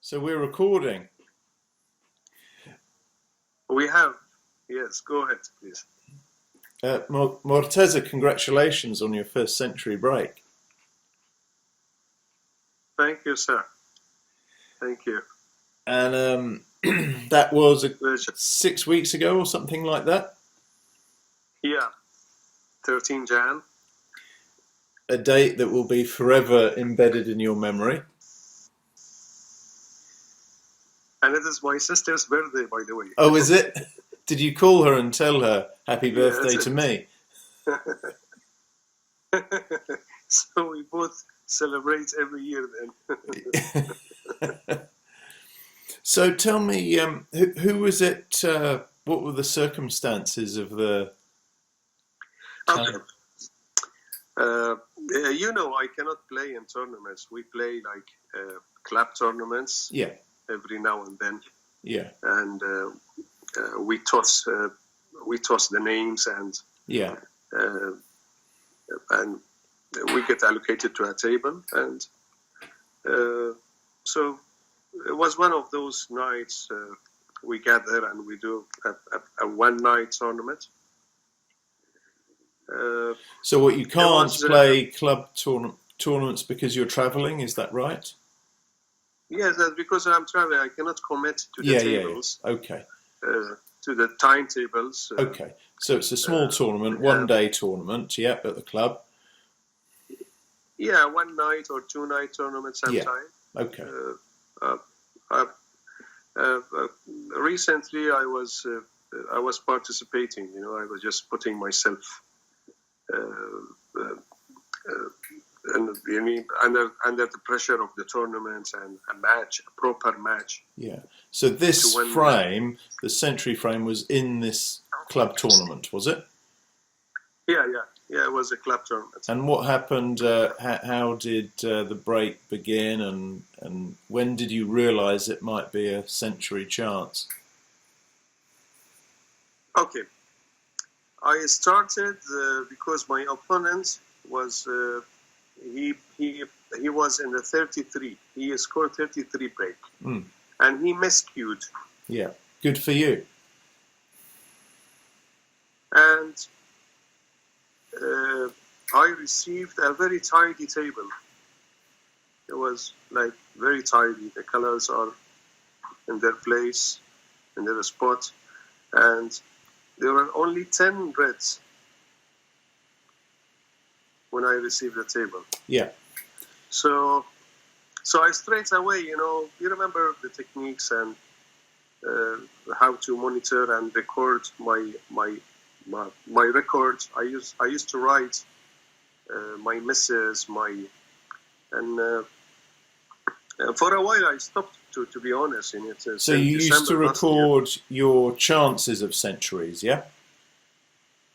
So we're recording. We have. Yes, go ahead, please. Morteza, congratulations on your first century break. Thank you, sir. Thank you. And that was Pleasure. 6 weeks ago or something like that? Yeah, 13 Jan. A date that will be forever embedded in your memory. And it is my sister's birthday, by the way. Oh, is it? Did you call her and tell her happy birthday to me? So we both celebrate every year then. So tell me, who was it? What were the circumstances of the time? Okay. I cannot play in tournaments. We play like club tournaments. Yeah. Every now and then. Yeah. And we toss the names and yeah. And we get allocated to a table, and so it was one of those nights we gather and we do a one-night tournament. So what, you can't play club tournaments because you're traveling, is that right? Yes, that's because I'm traveling. I cannot commit to the tables. Yeah. Okay. To the timetables. Okay, so it's a small tournament, one-day tournament, at the club. Yeah, 1 night or 2 night tournaments sometime. Yeah. Okay. Recently, I was participating. I was just putting myself under the pressure of the tournaments and a proper match. Yeah. So this frame, the century frame, was in this club tournament, was it? Yeah. It was a club tournament. And what happened? How did the break begin? And when did you realise it might be a century chance? Okay. I started because my opponent was he was in the 33. He scored 33 break, and he miscued. Yeah, good for you. And I received a very tidy table. It was like very tidy. The colors are in their place, in their spot, and there were only 10 reds when I received the table. Yeah. So I straight away, you remember the techniques and how to monitor and record my records. I used to write my misses, and for a while I stopped to be honest in it. So you used to record your chances of centuries, yeah?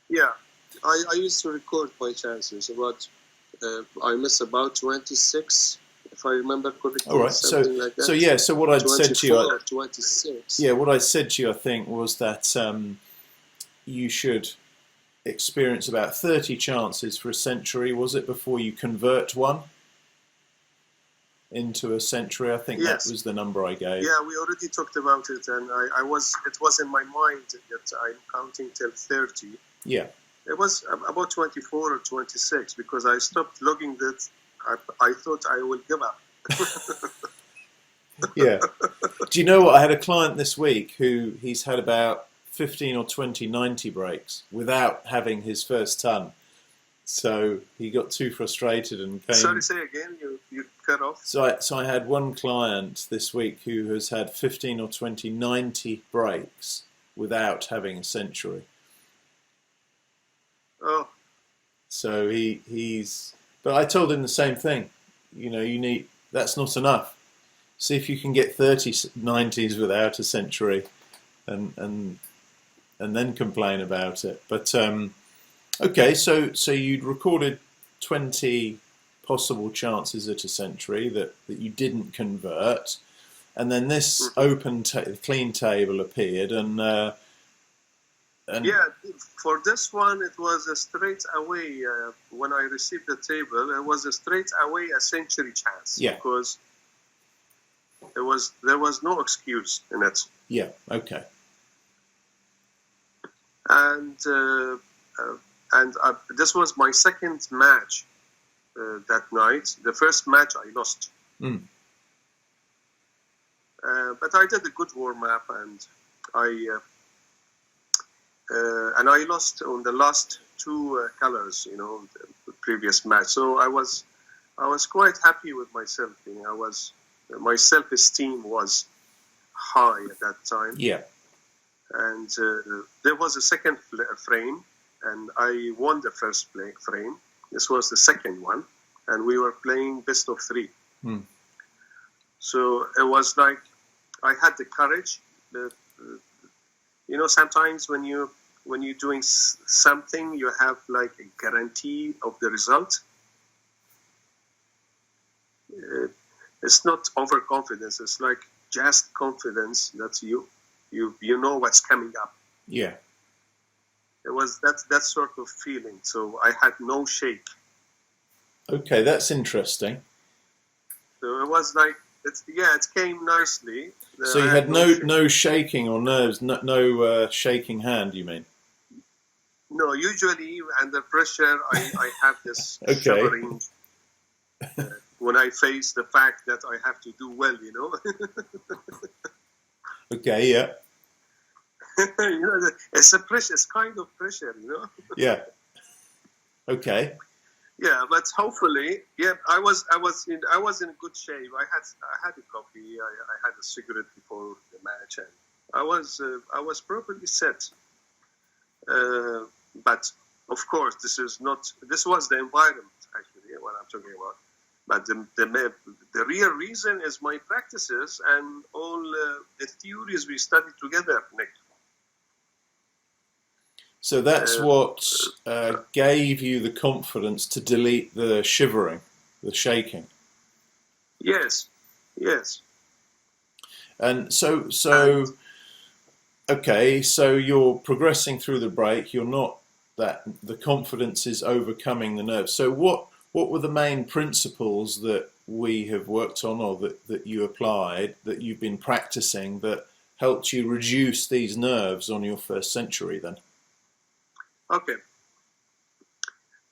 Yeah, I used to record my chances. I miss about 26, if I remember correctly. All right. So what I'd said to you, 26. Yeah, what I said to you, I think, was that you should experience about 30 chances for a century. Was it before you convert one into a century? I think that was the number I gave. Yeah, we already talked about it, and it was in my mind that I'm counting till 30. Yeah. It was about 24 or 26 because I stopped logging that. I thought I would give up. Yeah. Do you know what? I had a client this week who he's had about 15 or 20 90 breaks without having his first ton. So he got too frustrated and came... Sorry, say again, you cut off. So I had one client this week who has had 15 or 20 90 breaks without having a century. Oh. So he's... But I told him the same thing. That's not enough. See if you can get 30 90s without a century and then complain about it. But okay, so you'd recorded 20 possible chances at a century that you didn't convert, and then this clean table appeared, and yeah, for this one it was a straight away. When I received the table, it was a straight away a century chance. Yeah. Because there was no excuse in it. Yeah. Okay. And this was my second match that night. The first match I lost, Mm. but I did a good warm up, and I lost on the last two colors, the previous match. So I was quite happy with myself. My self-esteem was high at that time. Yeah. And there was a second frame, and I won the first frame. This was the second one, and we were playing best of three. Mm. So it was like I had the courage. Sometimes when you're doing something, you have like a guarantee of the result. It's not overconfidence. It's like just confidence that you know what's coming up. Yeah. It was that sort of feeling. So I had no shake. Okay, that's interesting. So it was like it came nicely. So you had no shaking or nerves, no shaking hand, you mean? No, usually under pressure, I have this Okay. shivering when I face the fact that I have to do well, Okay, yeah. It's a pressure. It's kind of pressure, Yeah. Okay. Yeah, but hopefully, I was in good shape. I had a coffee. I had a cigarette before the match, and I was properly set. But of course, this was the environment actually what I'm talking about. But the real reason is my practices and all the theories we studied together, Nick. So that's what gave you the confidence to delete the shivering, the shaking. Yes. And so okay, so you're progressing through the break. You're not the confidence is overcoming the nerves. So what were the main principles that we have worked on, or that you applied, that you've been practicing, that helped you reduce these nerves on your first century then? Okay.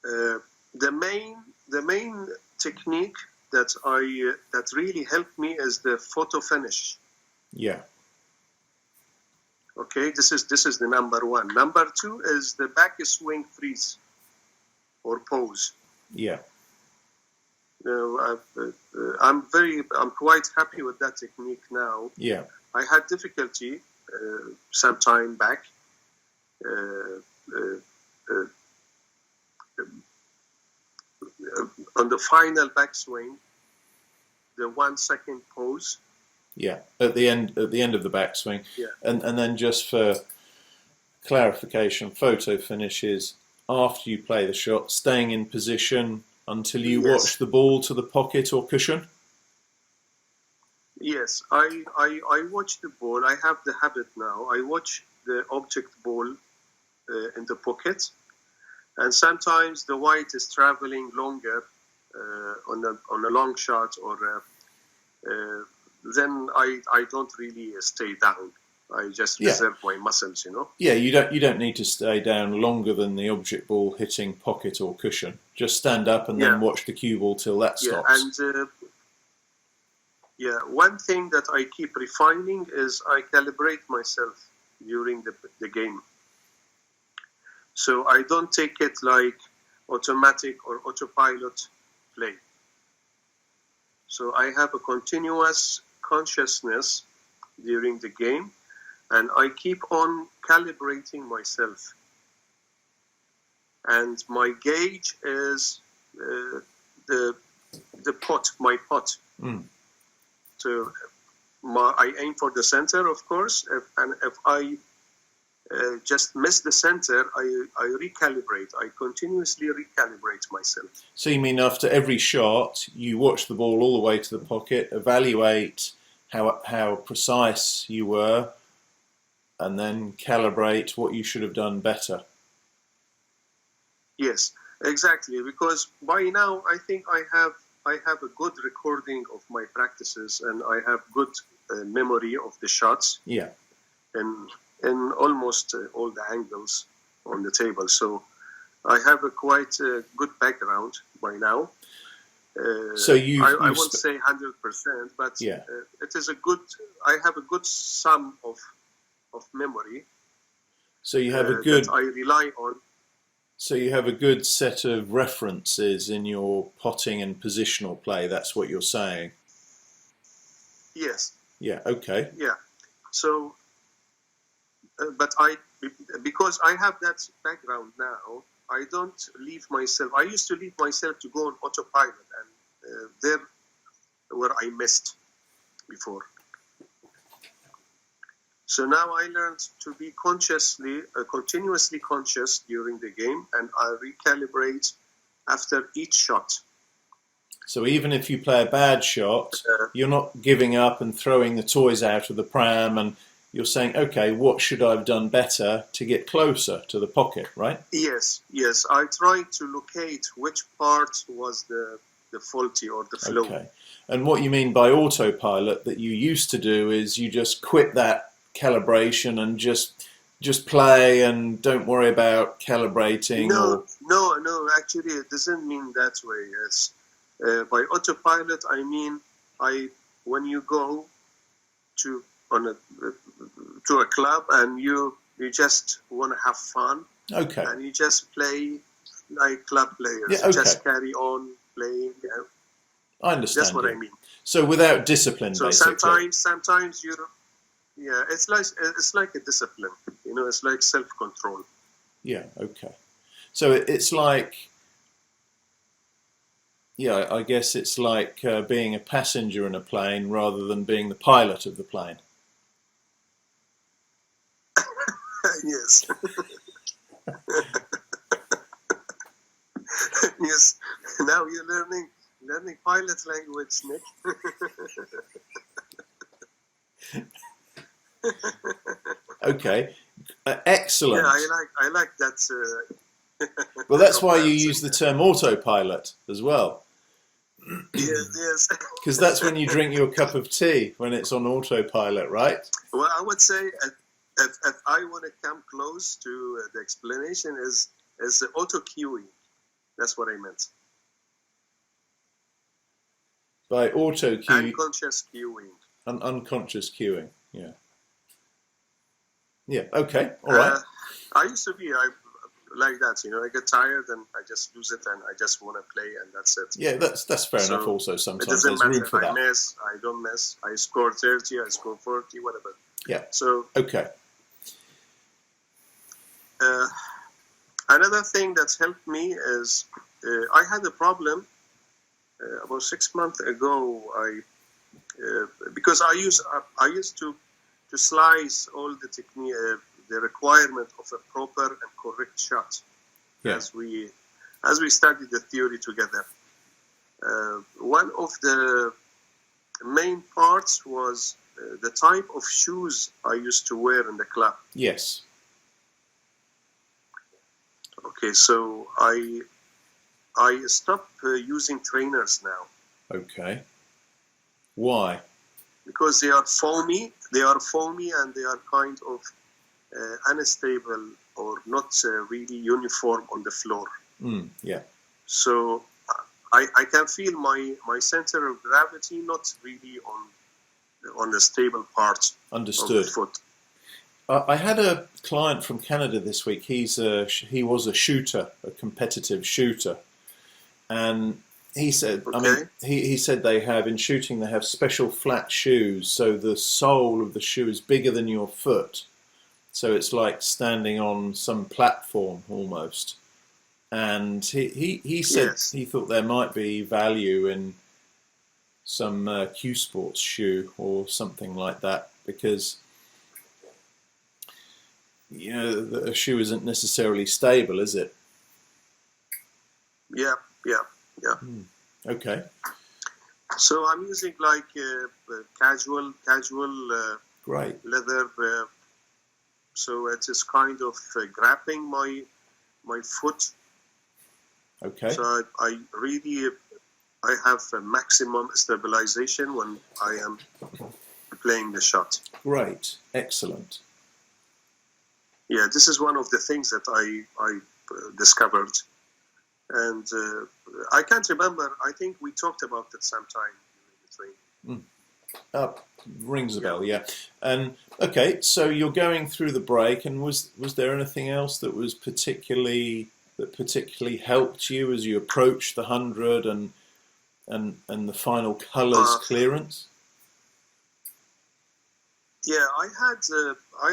The main technique that really helped me is the photo finish. Yeah. Okay, this is the number one. Number two is the back swing freeze or pose. Yeah. I'm quite happy with that technique now. Yeah. I had difficulty some time back. On the final backswing, the 1 second pose. Yeah, at the end of the backswing. Yeah. And then just for clarification, photo finish is after you play the shot, staying in position until you watch the ball to the pocket or cushion. Yes, I watch the ball. I have the habit now. I watch the object ball in the pocket, and sometimes the white is traveling longer on a long shot, or then I don't really stay down. I just reserve my muscles, Yeah, you don't need to stay down longer than the object ball hitting pocket or cushion. Just stand up and then watch the cue ball till that stops. And one thing that I keep refining is I calibrate myself during the game. So I don't take it like automatic or autopilot play. So I have a continuous consciousness during the game, and I keep on calibrating myself. And my gauge is the pot, my pot. Mm. So I aim for the center, of course, and if I just miss the center, I recalibrate. I continuously recalibrate myself. So you mean after every shot, you watch the ball all the way to the pocket, evaluate how precise you were, and then calibrate what you should have done better? Yes, exactly. Because by now, I think I have have a good recording of my practices, and I have good memory of the shots. Yeah. In almost all the angles on the table. So I have a quite good background by now. So I won't say 100%, but yeah. It is a good. I have a good sum of memory. So you have a good. That I rely on. So you have a good set of references in your potting and positional play. That's what you're saying. Yes. Yeah. Okay. Yeah. So, but because I have that background now, I don't leave myself. I used to leave myself to go on autopilot, and there where I missed before. So now I learned to be continuously conscious during the game, and I recalibrate after each shot. So even if you play a bad shot, you're not giving up and throwing the toys out of the pram, and you're saying, okay, what should I have done better to get closer to the pocket, right? Yes. I try to locate which part was the faulty or the flow. Okay. And what you mean by autopilot that you used to do is you just quit that calibration and just play and don't worry about calibrating. No. Actually, it doesn't mean that way. It's by autopilot. I mean, when you go to a club and you just want to have fun. Okay. And you just play like club players. Yeah, okay. Just carry on playing. I understand. That's what I mean. So without discipline, so basically. sometimes you. Yeah, it's like a discipline. It's like self-control. Yeah. Okay. So it's like. Yeah, I guess it's like being a passenger in a plane rather than being the pilot of the plane. Yes. Yes. Now you're learning pilot language, Nick. Okay. Excellent. Yeah, I like that. Well, that's why you use the term autopilot as well. Yes. Because that's when you drink your cup of tea, when it's on autopilot, right? Well, I would say if I want to come close to the explanation is auto cueing. That's what I meant. By auto cue. Unconscious cueing. Unconscious cueing. Yeah. Yeah. Okay. All right. I used to be like that. I get tired and I just lose it and I just want to play and that's it. Yeah, that's fair enough. Also, sometimes it doesn't there's matter. room for that. I miss. I don't miss. I score 30. I score 40. Whatever. Yeah. So okay. Another thing that's helped me is I had a problem about 6 months ago. Because I used to slice all the technique, the requirement of a proper and correct shot. Yeah. As we studied the theory together. One of the main parts was the type of shoes I used to wear in the club. Yes. Okay, so I stopped using trainers now. Okay. Why? Because they are foamy. They are foamy and they are kind of unstable or not really uniform on the floor. Yeah. So I can feel my center of gravity not really on the stable part. Understood. Of the foot. I had a client from Canada this week. He was a shooter, a competitive shooter, and he said, okay. I mean, he said they have special flat shoes, so the sole of the shoe is bigger than your foot, so it's like standing on some platform almost. And he said yes. He thought there might be value in some Q Sports shoe or something like that, because the shoe isn't necessarily stable, is it? Yeah. Okay. So I'm using like casual great leather. So it is kind of grabbing my foot. Okay. So I really I have a maximum stabilization when I am playing the shot. Great, excellent. Yeah, this is one of the things that I discovered. And I can't remember. I think we talked about it sometime during the training. Rings a bell, yeah. And okay, so you're going through the break, and was there anything else that was particularly helped you as you approached the 100 and the final colours clearance? Yeah, I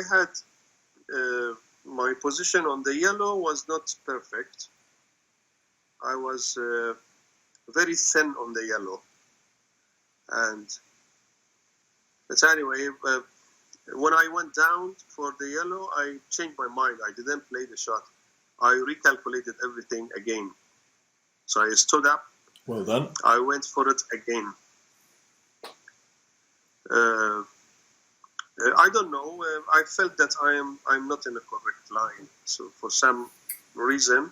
had my position on the yellow was not perfect. I was very thin on the yellow, but anyway, when I went down for the yellow, I changed my mind. I didn't play the shot. I recalculated everything again. So I stood up. Well done. I went for it again. I don't know. I felt that I'm not in the correct line. So for some reason,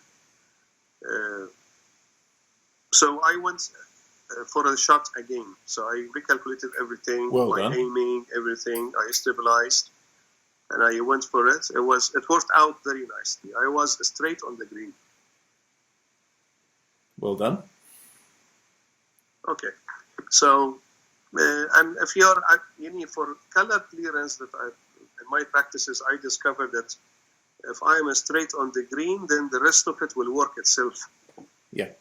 so I went for a shot again. So I recalculated everything, my aiming, everything. I stabilized, and I went for it. It worked out very nicely. I was straight on the green. Well done. Okay, so and if you're for color clearance, that in my practices I discovered that if I'm straight on the green, then the rest of it will work itself. Yeah.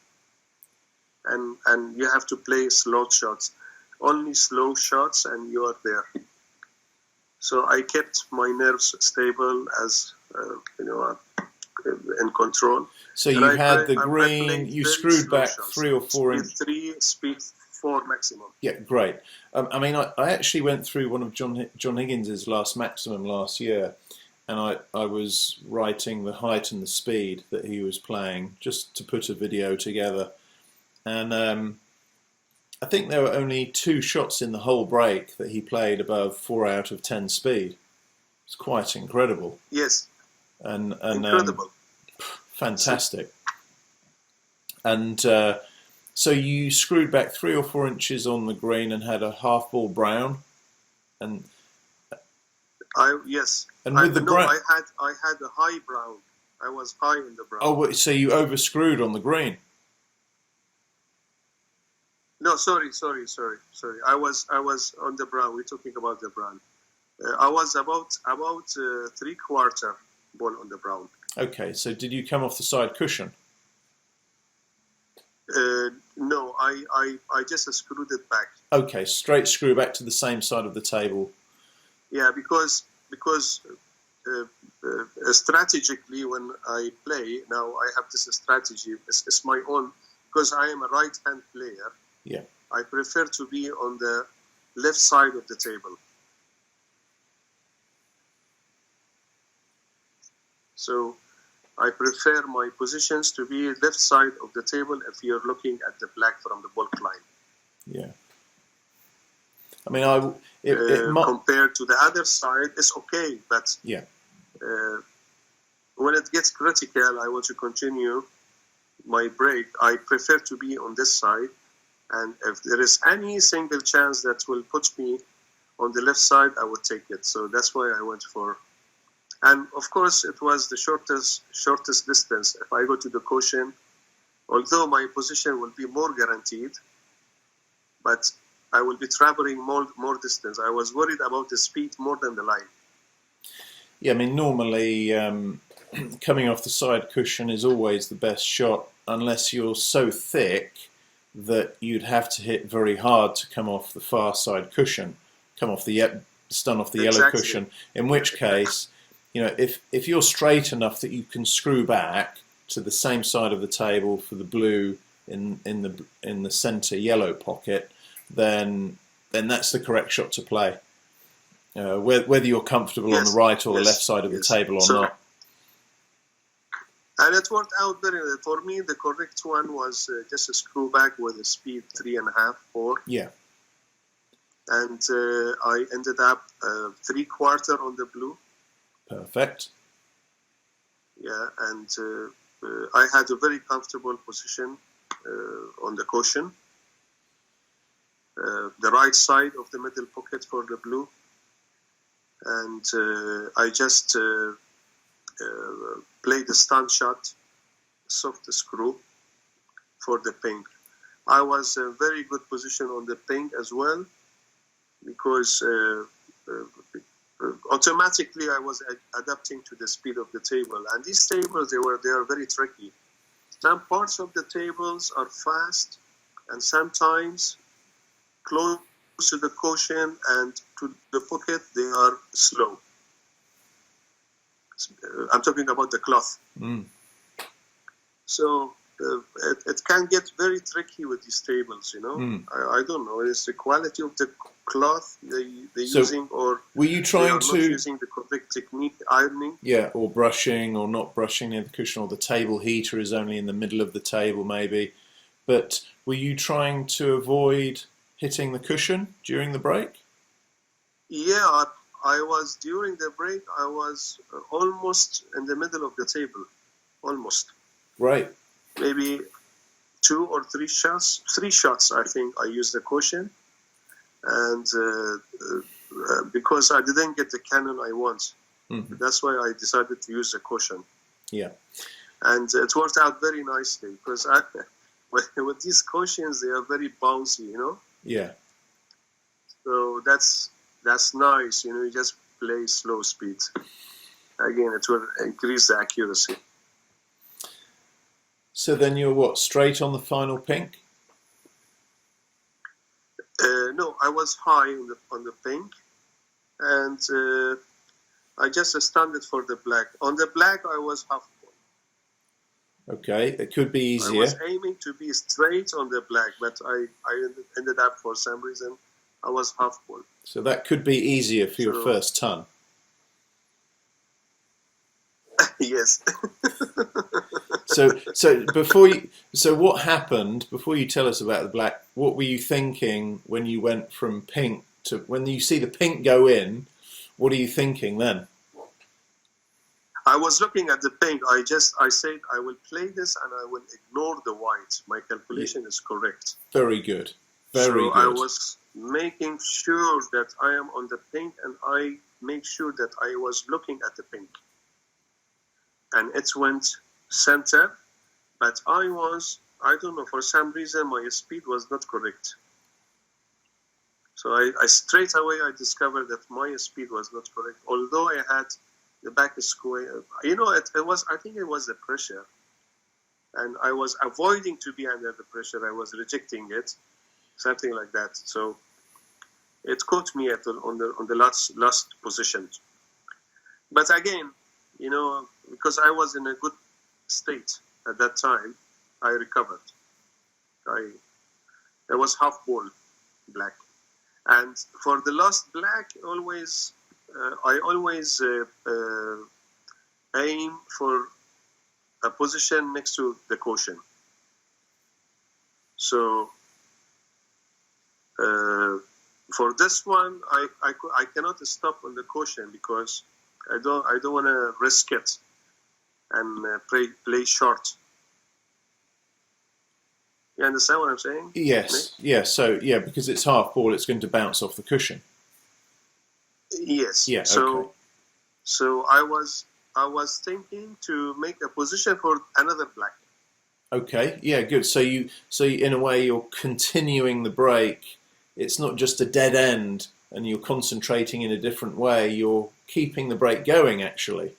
And you have to play slow shots, only slow shots, and you are there. So I kept my nerves stable as in control. So you had the green. You screwed back 3 or 4 inches. Speed 4 maximum. Yeah, great. I mean, I actually went through one of John Higgins's last maximum last year, and I was writing the height and the speed that he was playing just to put a video together. And I think there were only 2 shots in the whole break that he played above 4 out of 10 speed. It's quite incredible. Yes. And incredible. Fantastic. And so you screwed back 3 or 4 inches on the green and had a half ball brown. And yes. And with the brown, I had a high brown. I was high in the brown. Oh, so you overscrewed on the green? No, sorry. I was on the brown. We're talking about the brown. I was about 3/4 ball on the brown. Okay, so did you come off the side cushion? No, I just screwed it back. Okay, straight screw back to the same side of the table. Yeah, because strategically when I play now, I have this strategy. It's my own because I am a right-hand player. Yeah. I prefer to be on the left side of the table. So I prefer my positions to be left side of the table if you're looking at the black from the bulk line. Yeah. I mean, compared to the other side, it's okay, but yeah. When it gets critical, I want to continue my break. I prefer to be on this side. And if there is any single chance that will put me on the left side, I would take it. So that's why I went for. And of course, it was the shortest distance. If I go to the cushion, although my position will be more guaranteed, but I will be traveling more distance. I was worried about the speed more than the line. Yeah, I mean, normally coming off the side cushion is always the best shot, unless you're so thick that you'd have to hit very hard to come off the far side cushion, stun off the yellow cushion. In which case, if you're straight enough that you can screw back to the same side of the table for the blue in the center yellow pocket, then that's the correct shot to play. Whether you're comfortable on the right or the left side of the table or not. And it worked out very well. For me, the correct one was just a screw back with a speed 3.5, 4. Yeah. And I ended up 3/4 on the blue. Perfect. Yeah, and I had a very comfortable position on the cushion. the right side of the middle pocket for the blue, and I just played the stand shot, soft screw for the pink. I was a very good position on the pink as well, because automatically I was adapting to the speed of the table. And these tables, they are very tricky. Some parts of the tables are fast, and sometimes close to the cushion and to the pocket, they are slow. I'm talking about the cloth. So it can get very tricky with these tables, you know. I don't know. It's the quality of the cloth they're So using, or were you they trying are to not using the correct technique ironing. Yeah, or brushing or not brushing near the cushion, or the table heater is only in the middle of the table maybe. But were you trying to avoid hitting the cushion during the break? Yeah, I was, during the break, I was almost in the middle of the table. Almost. Right. Maybe 2 or 3 shots. 3 shots, I think, I used the cushion. And because I didn't get the cannon I want. That's why I decided to use the cushion. Yeah. And it worked out very nicely, because with these cushions, they are very bouncy, you know. Yeah. So that's nice, you know. You just play slow speed. Again, it will increase the accuracy. So then you're what, straight on the final pink? No, I was high on the pink, and I just stunned it for the black. On the black, I was half ball. Okay, it could be easier. I was aiming to be straight on the black, but I ended up, for some reason, I was half ball. So that could be easier for your first ton. Yes. So what happened before you tell us about the black? What were you thinking when you went from pink to, when you see the pink go in? What are you thinking then? I was looking at the pink. I said I will play this and I will ignore the white. My calculation is correct. Very good. Very good. I was making sure that I am on the pink, and I made sure that I was looking at the pink. And it went center, but I don't know, for some reason my speed was not correct. So I straight away I discovered that my speed was not correct, although I had the back square. You know, it was, I think it was the pressure, and I was avoiding to be under the pressure. I was rejecting it, something like that. So it caught me on the last position. But again, you know, because I was in a good state at that time, I recovered. I was half ball black, and for the last black, I always aim for a position next to the cushion. So for this one, I cannot stop on the cushion, because I don't want to risk it and play short. You understand what I'm saying? Yes. Yeah. So yeah, because it's half ball, it's going to bounce off the cushion. Yes. Yeah. So okay. I was thinking to make a position for another black. Okay. Yeah. Good. So in a way you're continuing the break. It's not just a dead end, and you're concentrating in a different way. You're keeping the break going, actually.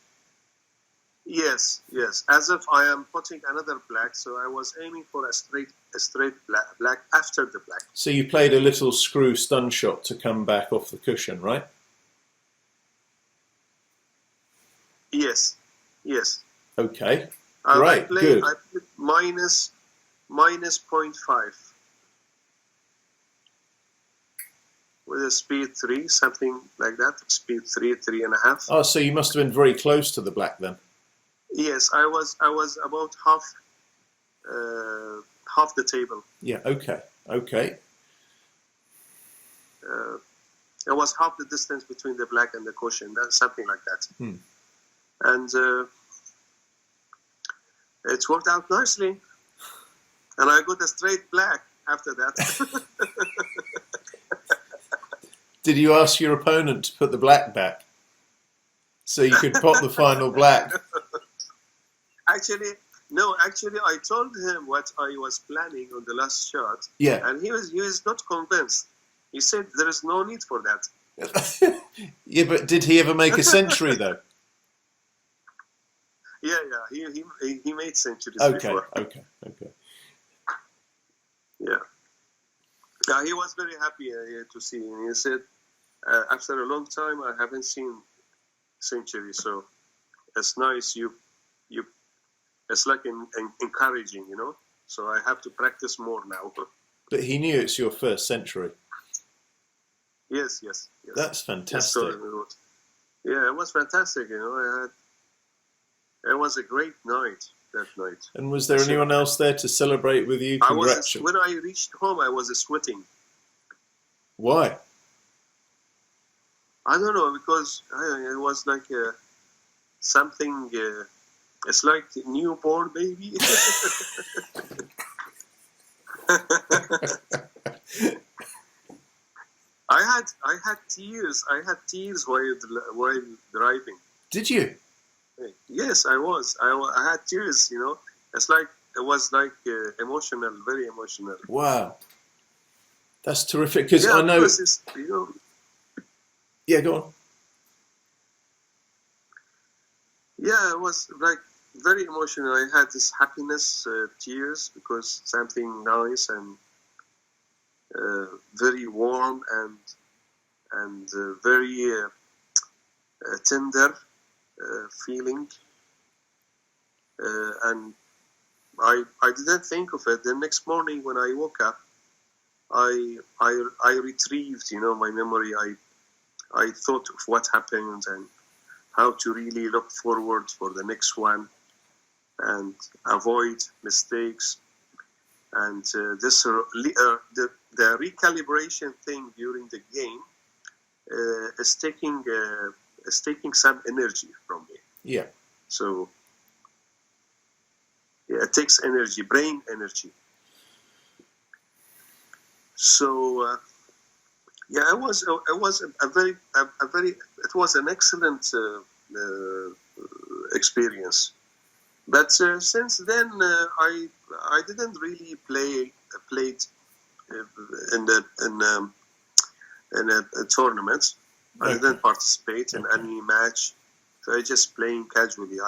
Yes, as if I am putting another black, so I was aiming for a straight black after the black. So you played a little screw stun shot to come back off the cushion, right? Yes. Okay, right, good. I played minus 0.5 with a speed 3, something like that. Speed 3.5. Oh, so you must have been very close to the black then. Yes, I was about half the table. Yeah. Okay. It was half the distance between the black and the cushion. That's something like that. And it worked out nicely, and I got a straight black after that. Did you ask your opponent to put the black back so you could pop the final black? Actually, no. Actually, I told him what I was planning on the last shot, Yeah. and he was not convinced. He said there is no need for that. Yeah, but did he ever make a century though? Yeah. He made centuries Okay, before. okay. Yeah. Yeah, he was very happy to see me. He said, after a long time, I haven't seen century, so it's nice. You, it's like encouraging, you know. So I have to practice more now. But he knew it's your first century. Yes. That's fantastic. Yes, so, yeah, it was fantastic. You know, it was a great night that night. And was there anyone else there to celebrate with you? When I reached home, I was sweating. Why? I don't know, because it was like something. It's like a newborn baby. I had tears. I had tears while driving. Did you? Yes, I was. I had tears. You know, it was like emotional, very emotional. Wow, that's terrific. Because yeah, I know. Because you know. Yeah, go on. Yeah, it was like very emotional. I had this happiness, tears, because something nice and very warm and very tender feeling. And I didn't think of it. The next morning when I woke up, I retrieved, you know, my memory. I thought of what happened and how to really look forward for the next one and avoid mistakes. And the recalibration thing during the game is taking some energy from me. Yeah. So yeah, it takes energy, brain energy. So yeah, it was an excellent experience. But since then, I didn't really played in a tournament. I didn't participate in any match. So I just playing casually.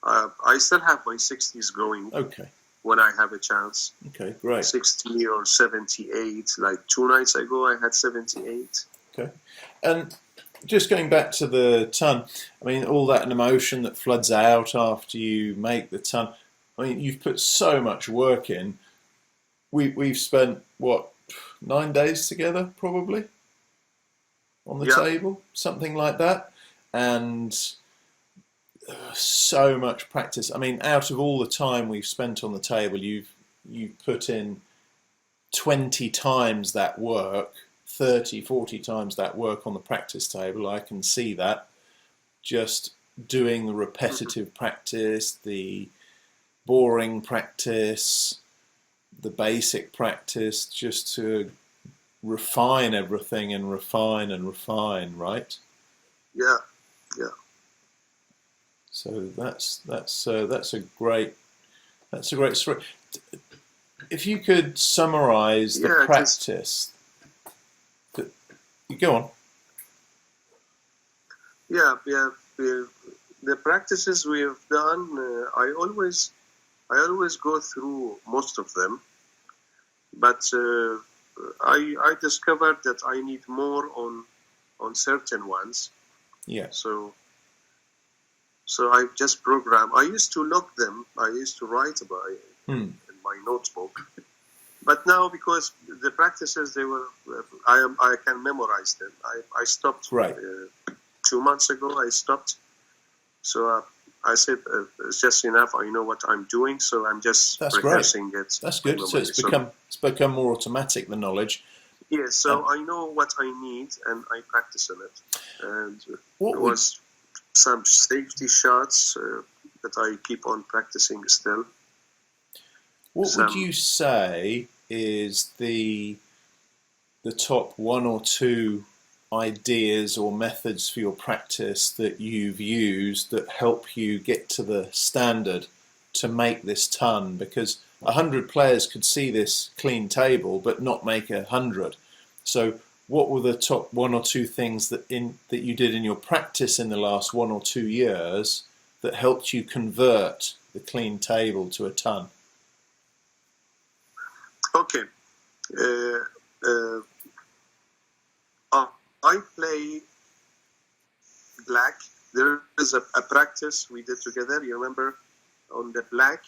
I still have my 60s going. Okay. When I have a chance. Okay, great. 60 or 78. Like 2 nights ago, I had 78. Okay. And just going back to the ton, I mean, all that emotion that floods out after you make the ton. I mean, you've put so much work in. We've spent, what, 9 days together, probably? On the table? Something like that. And so much practice. I mean, out of all the time we've spent on the table, you've put in 20 times that work, 30, 40 times that work on the practice table. I can see that. Just doing the repetitive practice, the boring practice, the basic practice, just to refine everything and refine, right? Yeah. So that's a great story. If you could summarize the practice, go on. Yeah. The practices we have done, I always go through most of them, but I discovered that I need more on certain ones. Yeah. So I just program. I used to log them. I used to write about it in my notebook. But now, because the practices, I can memorize them. I stopped. Right. 2 months ago, I stopped. So I said, it's just enough. I know what I'm doing, so I'm just rehearsing it. That's good. So it's become more automatic, the knowledge. Yeah, so I know what I need, and I practice on it. And it was some safety shots that I keep on practicing still. What would you say is the top 1 or 2 ideas or methods for your practice that you've used that help you get to the standard to make this ton? Because 100 players could see this clean table but not make 100. So what were the top 1 or 2 things that you did in your practice in the last 1 or 2 years that helped you convert the clean table to a ton? Okay. I play black. There is a practice we did together, you remember, on the black,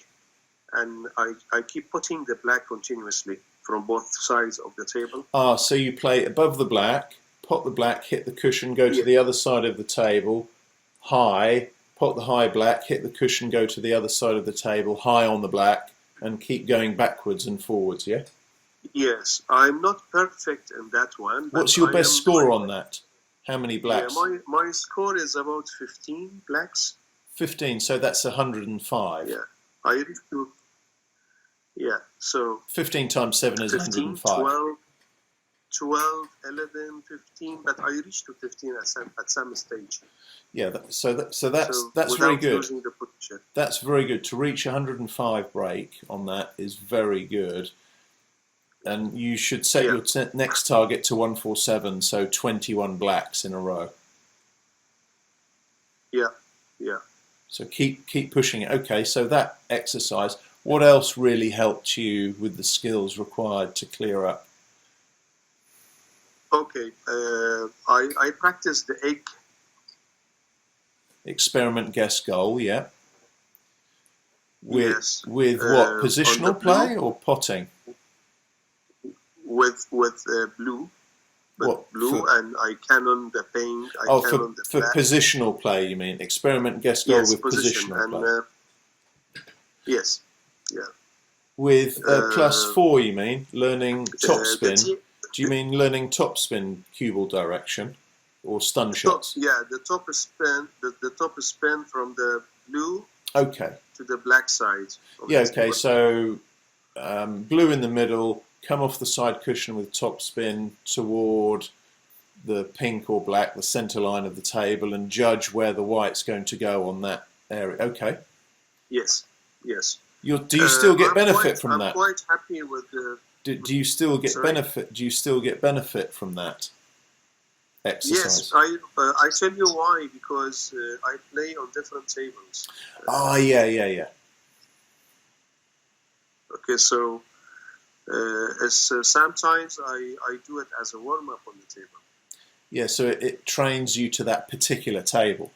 and I keep putting the black continuously from both sides of the table. Ah, so you play above the black, pot the black, hit the cushion, go to the other side of the table, high, pot the high black, hit the cushion, go to the other side of the table, high on the black, and keep going backwards and forwards, yeah? Yes, I'm not perfect in that one. What's your best score on that? How many blacks? Yeah, my score is about 15 blacks. 15, so that's 105. Yeah, I reached to, so 15 times 7 is 15, 105. 12, 11, 15, but I reached to 15 at some stage. Yeah, so that's without very good. losing the position. That's very good. To reach 105 break on that is very good. And you should set your next target to 147, so 21 blacks in a row. Yeah. So keep pushing it. Okay, so that exercise. What else really helped you with the skills required to clear up? Okay, I practiced the egg. Experiment, guess, goal, yeah. With what, on positional the play blue. or potting? With blue, and I cannon the pink. For positional play, you mean? Experiment, guess, goal with positional play. Yes, yeah. With +4, you mean? Learning topspin. Do you mean learning topspin cue ball direction or stun shots? The top spin. The top spin from the blue. Okay. To the black side. Yeah. Okay. So blue in the middle. Come off the side cushion with topspin toward the pink or black, the centre line of the table, and judge where the white's going to go on that area. Okay. Yes. Do you still get benefit from that? I'm quite happy with the. Do you still get benefit? Do you still get benefit from that exercise? Yes, I tell you why, because I play on different tables. Yeah. Okay, so sometimes I do it as a warm up on the table. Yeah, so it trains you to that particular table.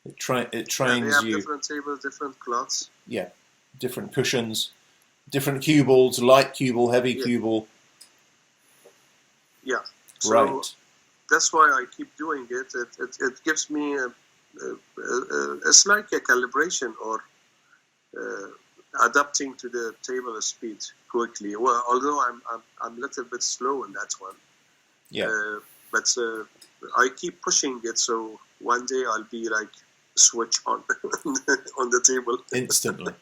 It trains you. Different tables, different cloths. Yeah, different cushions, different cue balls, light cue ball, heavy cue ball. Yeah, so right. That's why I keep doing it. It gives me it's like a calibration or adapting to the table speed quickly. Well, although I'm a little bit slow in that one. Yeah. But I keep pushing it, so one day I'll be like switch on on the table instantly.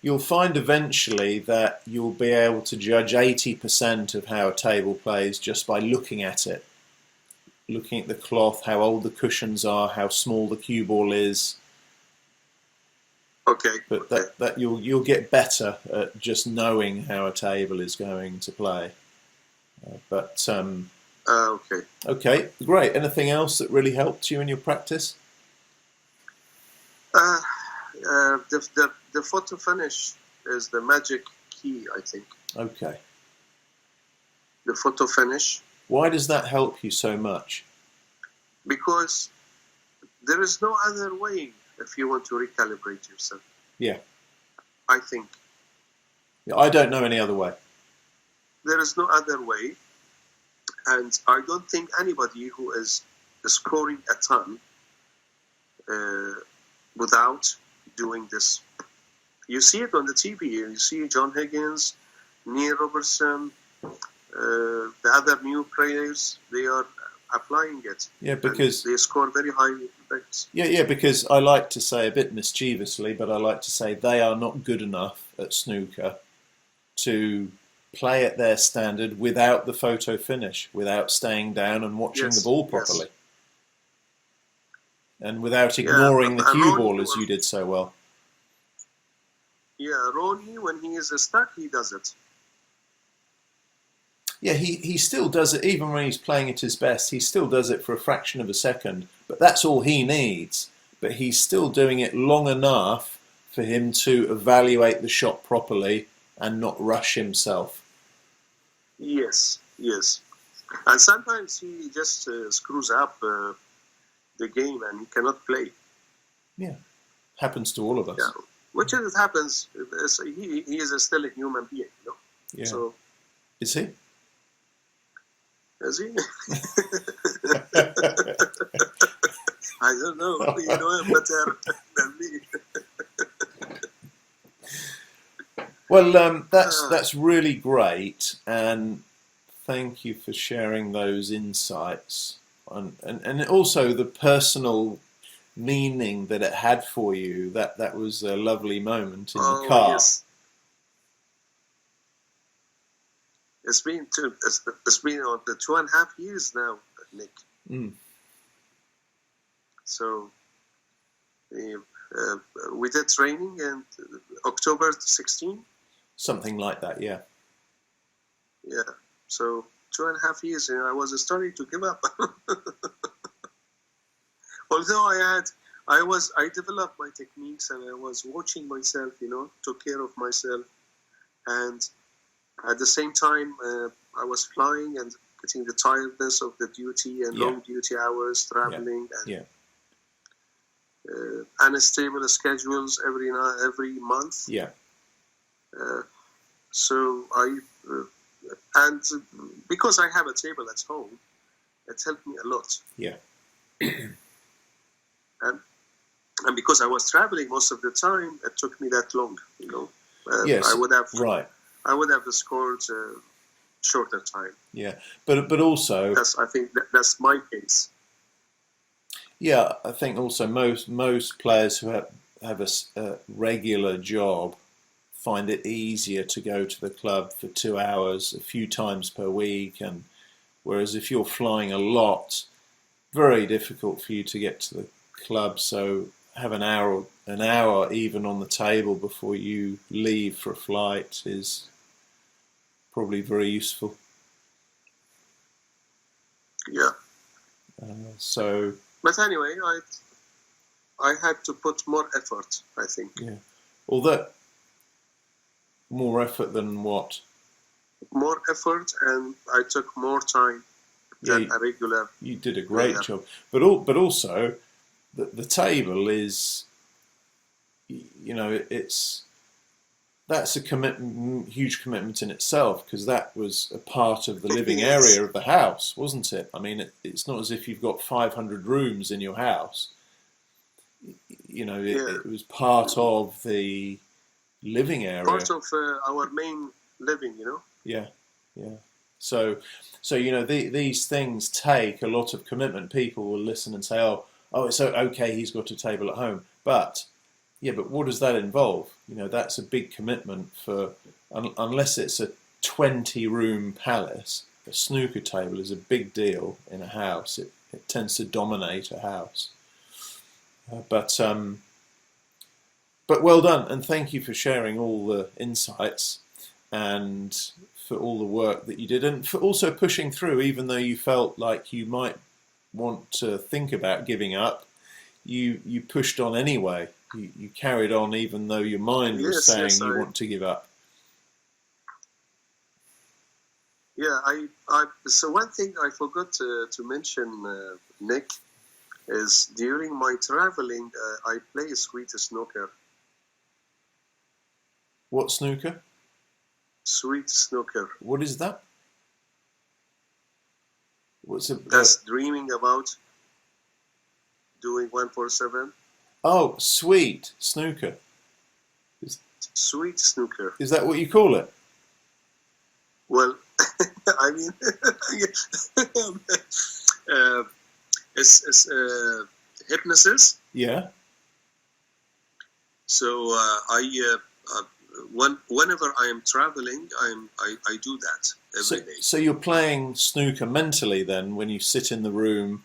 You'll find eventually that you'll be able to judge 80% of how a table plays just by looking at it. Looking at the cloth, how old the cushions are, how small the cue ball is. Okay. But that you'll get better at just knowing how a table is going to play. Okay. Okay, great. Anything else that really helped you in your practice? The photo finish is the magic key, I think. Okay. The photo finish. Why does that help you so much? Because there is no other way if you want to recalibrate yourself. Yeah. I think. Yeah, I don't know any other way. There is no other way. And I don't think anybody who is scoring a ton without doing this. You see it on the TV. You see John Higgins, Neil Robertson, the other new players, they are applying it. Yeah, because they score very high rates. Yeah, because I like to say a bit mischievously, but I like to say they are not good enough at snooker to play at their standard without the photo finish, without staying down and watching the ball properly, and without ignoring the cue ball as you did so well. Yeah, Ronnie, when he is stuck, he does it. Yeah, he still does it, even when he's playing at his best. He still does it for a fraction of a second, but that's all he needs. But he's still doing it long enough for him to evaluate the shot properly and not rush himself. Yes, yes. And sometimes he just screws up the game and he cannot play. Yeah, happens to all of us. Yeah, which it happens. He is still a human being, you know. Yeah. So, is he? Is he? I don't know. You know him better than me. Well, that's really great, and thank you for sharing those insights, and also the personal meaning that it had for you. That was a lovely moment in the car. Yes. It's been 2.5 years now, Nick. Mm. So we did training in October 16. Something like that, yeah. Yeah. So 2.5 years, and I was starting to give up. Although I developed my techniques, and I was watching myself, you know, took care of myself, and at the same time, I was flying and getting the tiredness of the duty and long duty hours, traveling, and unstable schedules every month. Yeah. So and because I have a table at home, it helped me a lot. Yeah. And because I was traveling most of the time, it took me that long, you know. Yes. I would have scored shorter time. Yeah, but also I think that's my case. Yeah, I think also most players who have a regular job find it easier to go to the club for 2 hours a few times per week, and whereas if you're flying a lot, very difficult for you to get to the club. So have an hour even on the table before you leave for a flight is probably very useful. Yeah. So. But anyway, I had to put more effort, I think. Yeah. Although more effort than what? More effort, and I took more time than a regular. You did a great job, but also the table is, you know, that's a commitment, huge commitment in itself, because that was a part of the living area of the house, wasn't it? I mean, it's not as if you've got 500 rooms in your house. You know, it was part of the living area. Part of our main living, you know? Yeah, yeah. So you know, these things take a lot of commitment. People will listen and say, oh, it's okay, he's got a table at home. But what does that involve? You know, that's a big commitment for, unless it's a 20-room palace, a snooker table is a big deal in a house. It tends to dominate a house. But well done, and thank you for sharing all the insights and for all the work that you did, and for also pushing through, even though you felt like you might want to think about giving up. You pushed on anyway. You carried on even though your mind was saying you want to give up. Yeah, so one thing I forgot to mention, Nick, is during my traveling, I play Sweet Snooker. What snooker? Sweet Snooker. What is that? What's it? That's dreaming about doing 147. Oh, Sweet Snooker. Sweet Snooker. Is that what you call it? Well, I mean, it's hypnosis. Yeah. So whenever I am traveling, I do that every day. So you're playing snooker mentally then when you sit in the room?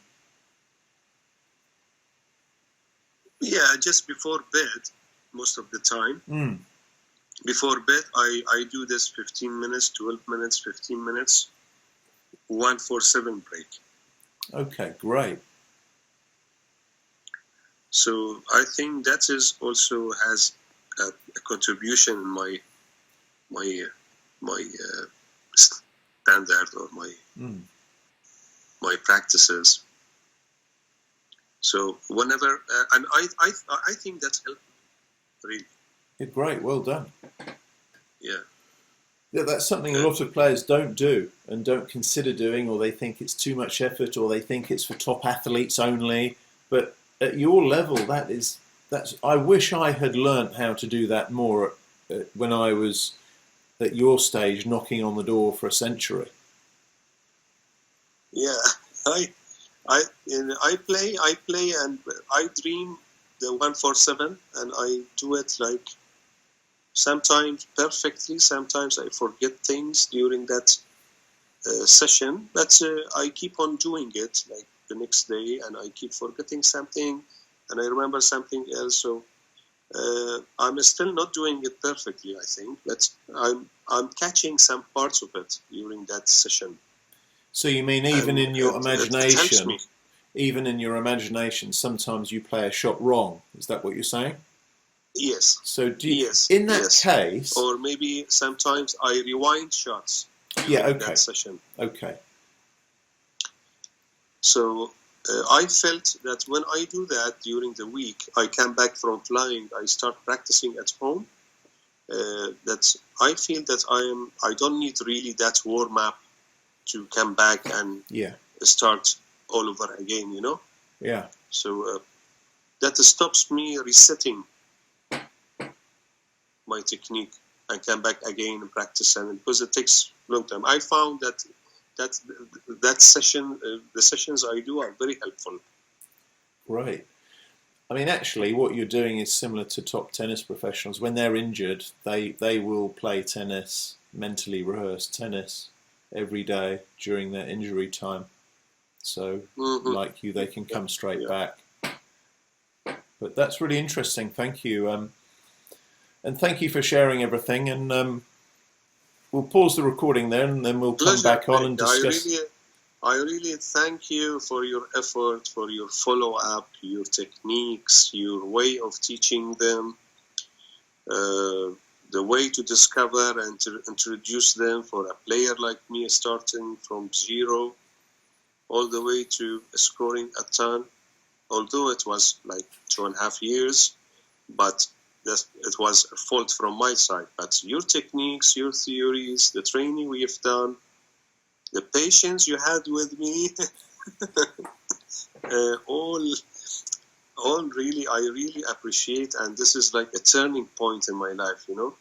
Yeah, just before bed, most of the time. Before bed, I do this 15 minutes, 12 minutes, 15 minutes, 1-4-7 break. Okay, great. So I think that is also has a contribution in my standard or my practices. So whenever and I think that's helpful, really. Yeah, great, well done. Yeah. Yeah, that's something a lot of players don't do and don't consider doing, or they think it's too much effort, or they think it's for top athletes only. But at your level, that's. I wish I had learnt how to do that more when I was at your stage, knocking on the door for a century. Yeah, I play, and I dream the 1-4-7, and I do it like sometimes perfectly. Sometimes I forget things during that session, but I keep on doing it like the next day, and I keep forgetting something, and I remember something else. So I'm still not doing it perfectly, I think, but I'm catching some parts of it during that session. So you mean even in your imagination, sometimes you play a shot wrong? Is that what you're saying? Yes. So do you, in that case, or maybe sometimes I rewind shots during that session. Okay. So I felt that when I do that during the week, I come back from flying, I start practicing at home. That I feel that I don't need really that warm up to come back and start all over again, you know? Yeah. So that stops me resetting my technique and come back again and practice, and because it takes a long time. I found that session, the sessions I do are very helpful. Right. I mean, actually, what you're doing is similar to top tennis professionals. When they're injured, they will play tennis, mentally rehearse tennis every day during their injury time. So, like you, they can come straight back. But that's really interesting. Thank you. And thank you for sharing everything. And we'll pause the recording there, and then we'll come back on and discuss. I really thank you for your effort, for your follow-up, your techniques, your way of teaching them, the way to discover and to introduce them for a player like me, starting from zero all the way to scoring a ton. Although it was like 2.5 years, but it was a fault from my side. But your techniques, your theories, the training we have done, the patience you had with me, all really, I really appreciate, and this is like a turning point in my life, you know.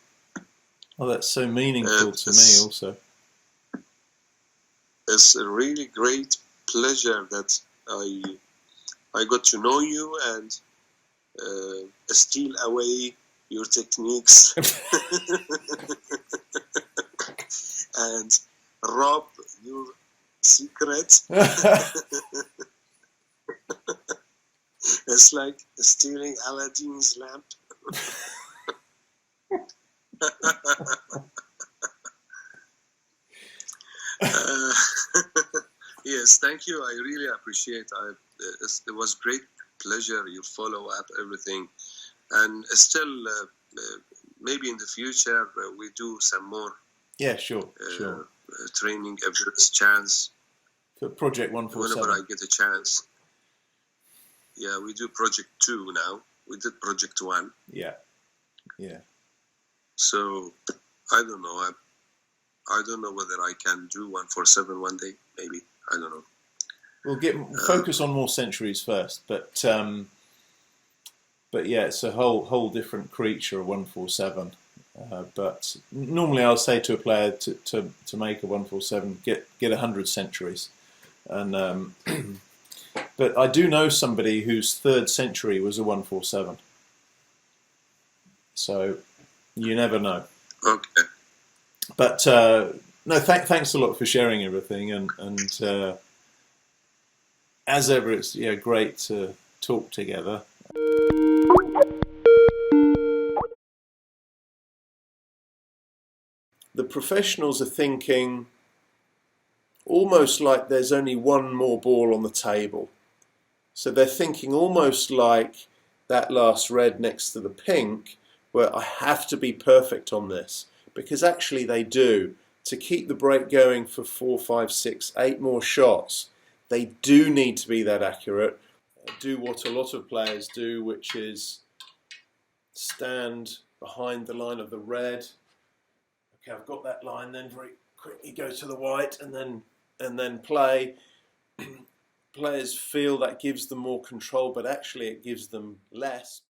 Oh, that's so meaningful to me also. It's a really great pleasure that I got to know you and steal away your techniques and rob your secret. It's like stealing Aladdin's lamp. Yes, thank you. I really appreciate it. It was great pleasure, your follow-up, everything. And still, maybe in the future, we do some more. Yeah, sure. Training if there's chance. For Project 147. Whenever I get a chance. Yeah, we do Project 2 now. We did Project 1. Yeah. So, I don't know. I don't know whether I can do 147 one day. Maybe. I don't know. We'll focus on more centuries first, but yeah, it's a whole different creature, a 147. But normally I'll say to a player to make a 147, get 100 centuries, and but I do know somebody whose third century was a 147. So You never know. Okay. But no, thanks a lot for sharing everything, and as ever, it's great to talk together. The professionals are thinking almost like there's only one more ball on the table. So they're thinking almost like that last red next to the pink, where I have to be perfect on this, because actually they do. To keep the break going for 4, 5, 6, 8 more shots, they do need to be that accurate. Do what a lot of players do, which is stand behind the line of the red. Okay, I've got that line, then very quickly go to the white and then play. Players feel that gives them more control, but actually it gives them less.